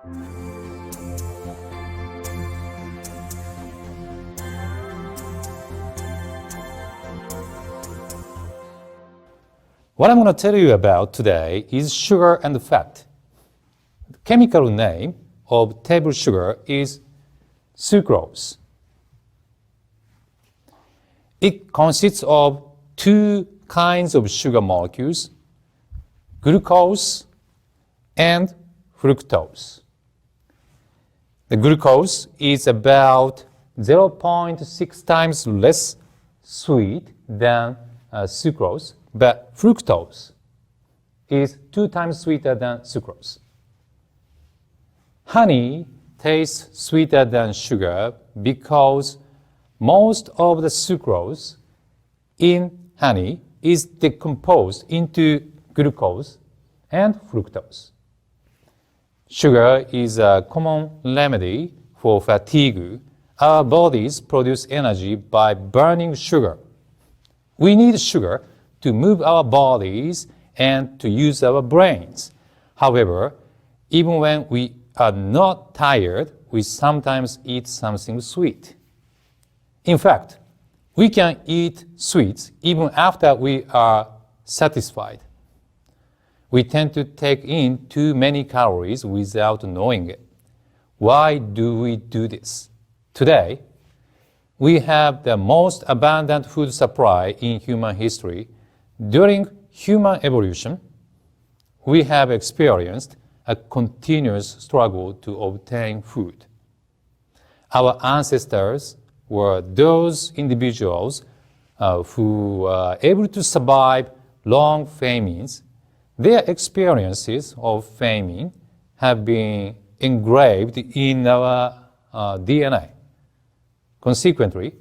What I'm going to tell you about today is sugar and fat. The chemical name of table sugar is sucrose. It consists of two kinds of sugar molecules, glucose and fructose. The glucose is about 0.6 times less sweet than sucrose, but fructose is 2 times sweeter than sucrose. Honey tastes sweeter than sugar because most of the sucrose in honey is decomposed into glucose and fructose. Sugar is a common remedy for fatigue. Our bodies produce energy by burning sugar. We need sugar to move our bodies and to use our brains. However, even when we are not tired, we sometimes eat something sweet. In fact, we can eat sweets even after we are satisfied. We tend to take in too many calories without knowing it. Why do we do this? Today, we have the most abundant food supply in human history. During human evolution, we have experienced a continuous struggle to obtain food. Our ancestors were those individuals who were able to survive long famines. Their experiences of famine have been engraved in our DNA. Consequently,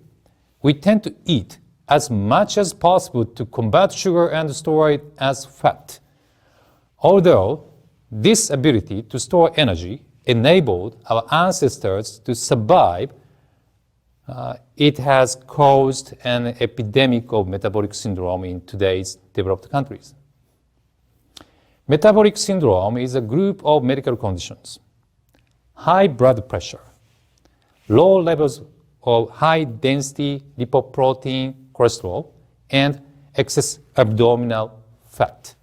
we tend to eat as much as possible to combat sugar and store it as fat. Although this ability to store energy enabled our ancestors to survive, it has caused an epidemic of metabolic syndrome in today's developed countries. Metabolic syndrome is a group of medical conditions: high blood pressure, low levels of high-density lipoprotein cholesterol, and excess abdominal fat.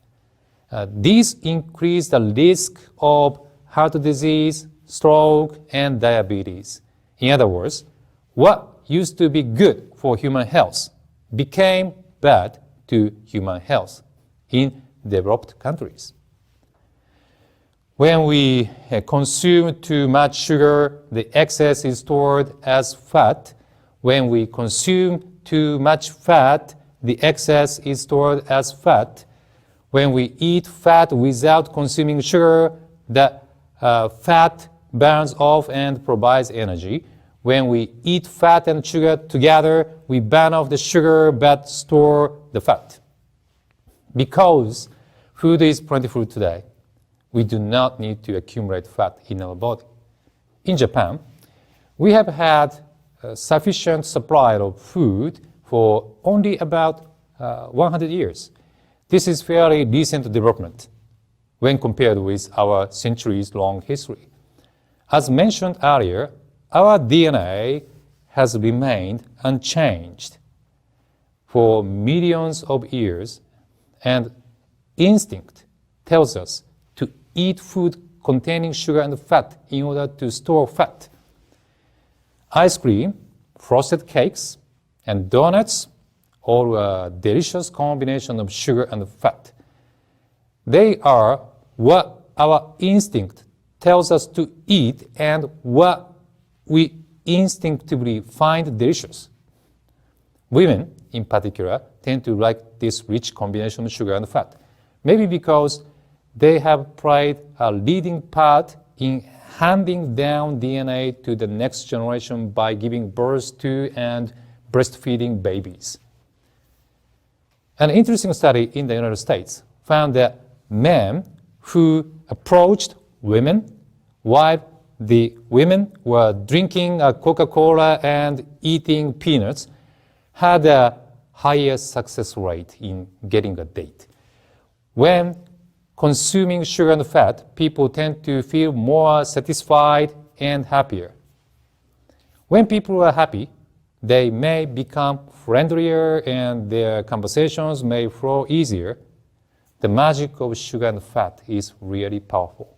These increase the risk of heart disease, stroke, and diabetes. In other words, what used to be good for human health became bad to human health in developed countries. When we consume too much sugar, the excess is stored as fat. When we consume too much fat, the excess is stored as fat. When we eat fat without consuming sugar, the fat burns off and provides energy. When we eat fat and sugar together, we burn off the sugar but store the fat. Because food is plentiful today, we do not need to accumulate fat in our body. In Japan, we have had a sufficient supply of food for only about 100 years. This is fairly recent development when compared with our centuries-long history. As mentioned earlier, our DNA has remained unchanged for millions of years, and instinct tells us to eat food containing sugar and fat in order to store fat. Ice cream, frosted cakes, and donuts, all a delicious combination of sugar and fat. They are what our instinct tells us to eat and what we instinctively find delicious. Women, in particular, tend to like this rich combination of sugar and fat, maybe because they have played a leading part in handing down DNA to the next generation by giving birth to and breastfeeding babies. An interesting study in the United States found that men who approached women while the women were drinking Coca-Cola and eating peanuts had a higher success rate in getting a date. When consuming sugar and fat, people tend to feel more satisfied and happier. When people are happy, they may become friendlier and their conversations may flow easier. The magic of sugar and fat is really powerful.